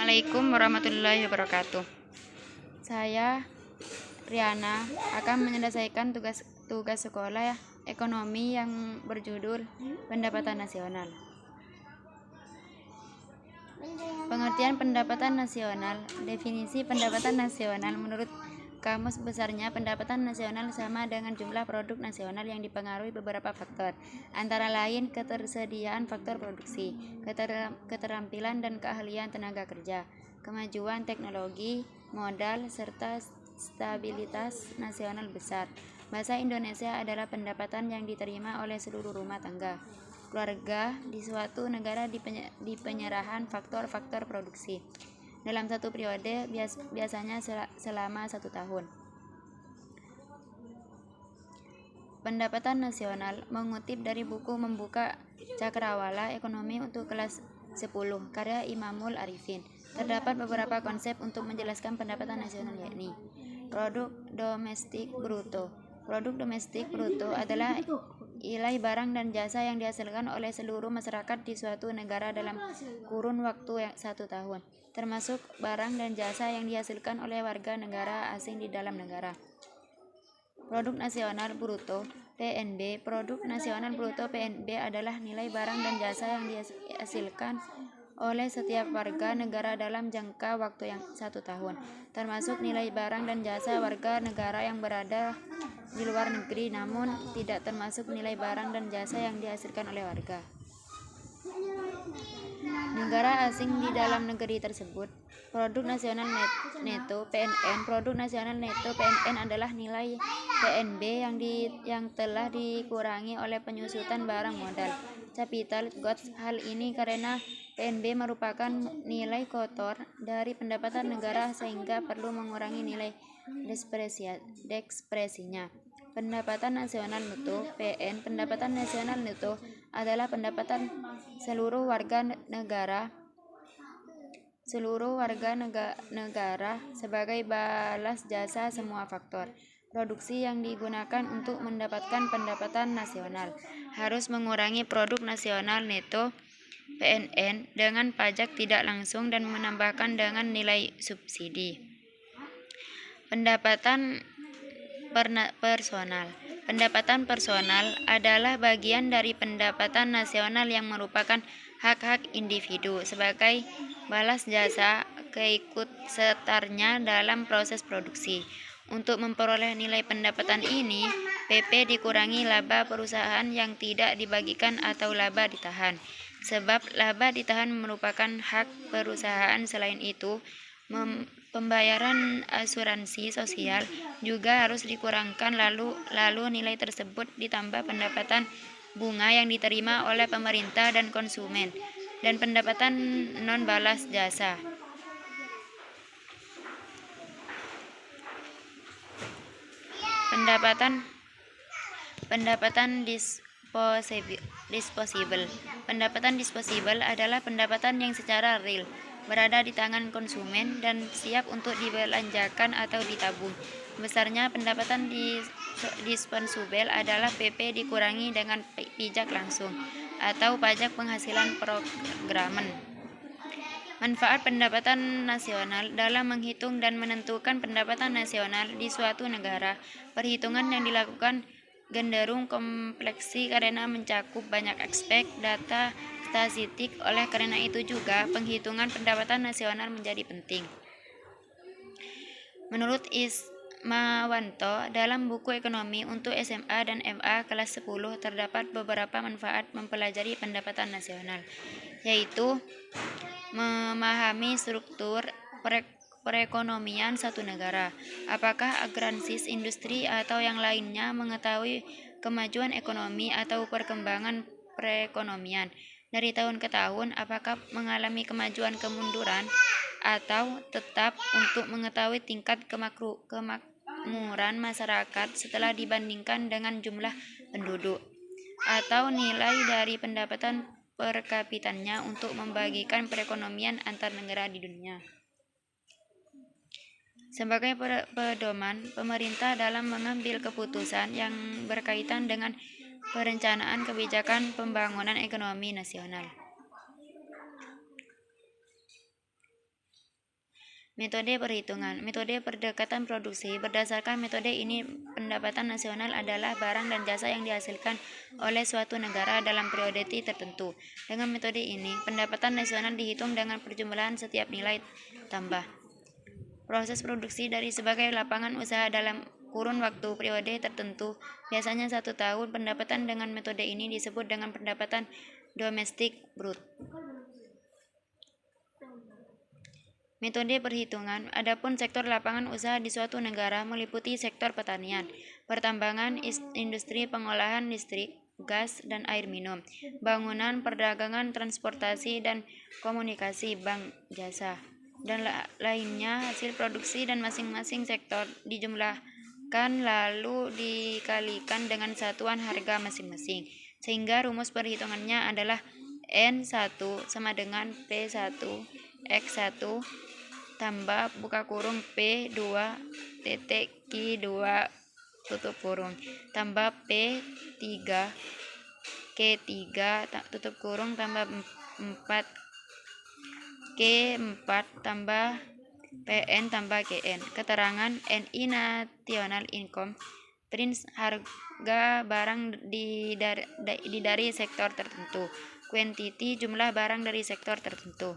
Assalamualaikum warahmatullahi wabarakatuh. Saya Riana akan menyelesaikan tugas sekolah ekonomi yang berjudul Pendapatan Nasional. Pengertian pendapatan nasional. Definisi pendapatan nasional menurut Kamus Besarnya, pendapatan nasional sama dengan jumlah produk nasional yang dipengaruhi beberapa faktor, antara lain ketersediaan faktor produksi, keterampilan dan keahlian tenaga kerja, kemajuan teknologi, modal, serta stabilitas nasional besar. Bahasa Indonesia adalah pendapatan yang diterima oleh seluruh rumah tangga keluarga di suatu negara di penyerahan faktor-faktor produksi dalam satu periode, biasanya selama 1 tahun. Pendapatan nasional mengutip dari buku Membuka Cakrawala Ekonomi untuk kelas 10 karya Imamul Arifin. Terdapat beberapa konsep untuk menjelaskan pendapatan nasional, yakni produk domestik bruto. Produk domestik bruto adalah nilai barang dan jasa yang dihasilkan oleh seluruh masyarakat di suatu negara dalam kurun waktu 1 tahun, termasuk barang dan jasa yang dihasilkan oleh warga negara asing di dalam negara. Produk nasional bruto (PNB). Produk nasional bruto (PNB) adalah nilai barang dan jasa yang dihasilkan oleh setiap warga negara dalam jangka waktu yang 1 tahun, termasuk nilai barang dan jasa warga negara yang berada di luar negeri, namun tidak termasuk nilai barang dan jasa yang dihasilkan oleh warga negara asing di dalam negeri tersebut. Produk nasional neto (PNN). Produk nasional neto (PNN) adalah nilai PNB yang telah dikurangi oleh penyusutan barang modal capital goods. Hal ini karena PNB merupakan nilai kotor dari pendapatan negara sehingga perlu mengurangi nilai depresiasinya. Pendapatan nasional neto (PN). Pendapatan nasional neto adalah pendapatan seluruh warga negara sebagai balas jasa semua faktor produksi yang digunakan untuk mendapatkan pendapatan nasional. Harus mengurangi produk nasional neto (PNN) dengan pajak tidak langsung dan menambahkan dengan nilai subsidi. Pendapatan personal. Pendapatan personal adalah bagian dari pendapatan nasional yang merupakan hak-hak individu sebagai balas jasa keikutsertaannya dalam proses produksi. Untuk memperoleh nilai pendapatan ini, PP dikurangi laba perusahaan yang tidak dibagikan atau laba ditahan. Sebab laba ditahan merupakan hak perusahaan. Selain itu, pembayaran asuransi sosial juga harus dikurangkan, lalu nilai tersebut ditambah pendapatan bunga yang diterima oleh pemerintah dan konsumen, dan pendapatan non balas jasa. Pendapatan disposable. Pendapatan disposable adalah pendapatan yang secara real berada di tangan konsumen dan siap untuk dibelanjakan atau ditabung. Besarnya pendapatan disposable adalah PP dikurangi dengan pajak langsung atau pajak penghasilan programan. Manfaat pendapatan nasional. Dalam menghitung dan menentukan pendapatan nasional di suatu negara, perhitungan yang dilakukan cenderung kompleks karena mencakup banyak aspek data statistik. Oleh karena itu juga penghitungan pendapatan nasional menjadi penting. Menurut Ismawanto dalam buku Ekonomi untuk SMA dan MA kelas 10 terdapat beberapa manfaat mempelajari pendapatan nasional, yaitu memahami struktur perekonomian satu negara, apakah agraris, industri, atau yang lainnya, mengetahui kemajuan ekonomi atau perkembangan perekonomian dari tahun ke tahun, apakah mengalami kemajuan kemunduran atau tetap, untuk mengetahui tingkat kemakmuran masyarakat setelah dibandingkan dengan jumlah penduduk, atau nilai dari pendapatan per kapitanya untuk membagikan perekonomian antar negara di dunia. Sebagai pedoman pemerintah dalam mengambil keputusan yang berkaitan dengan perencanaan kebijakan pembangunan ekonomi nasional. Metode perhitungan. Metode pendekatan produksi. Berdasarkan metode ini, pendapatan nasional adalah barang dan jasa yang dihasilkan oleh suatu negara dalam periode T tertentu. Dengan metode ini, pendapatan nasional dihitung dengan perjumlahan setiap nilai tambah. Proses produksi dari sebagai lapangan usaha dalam kurun waktu periode tertentu, biasanya 1 tahun. Pendapatan dengan metode ini disebut dengan pendapatan domestik brut. Metode perhitungan. Adapun sektor lapangan usaha di suatu negara meliputi sektor pertanian, pertambangan, industri pengolahan listrik, gas, dan air minum, bangunan, perdagangan, transportasi, dan komunikasi, bank, jasa, dan lainnya. Hasil produksi dan masing-masing sektor dijumlahkan lalu dikalikan dengan satuan harga masing-masing, sehingga rumus perhitungannya adalah N1 sama dengan P1 X1 tambah buka kurung P2 titik Q2 tutup kurung tambah P3 K3 tutup kurung tambah 4 K4 tambah PN tambah GN. Keterangan NI National Income Prince harga barang dari sektor tertentu. Quantity jumlah barang dari sektor tertentu.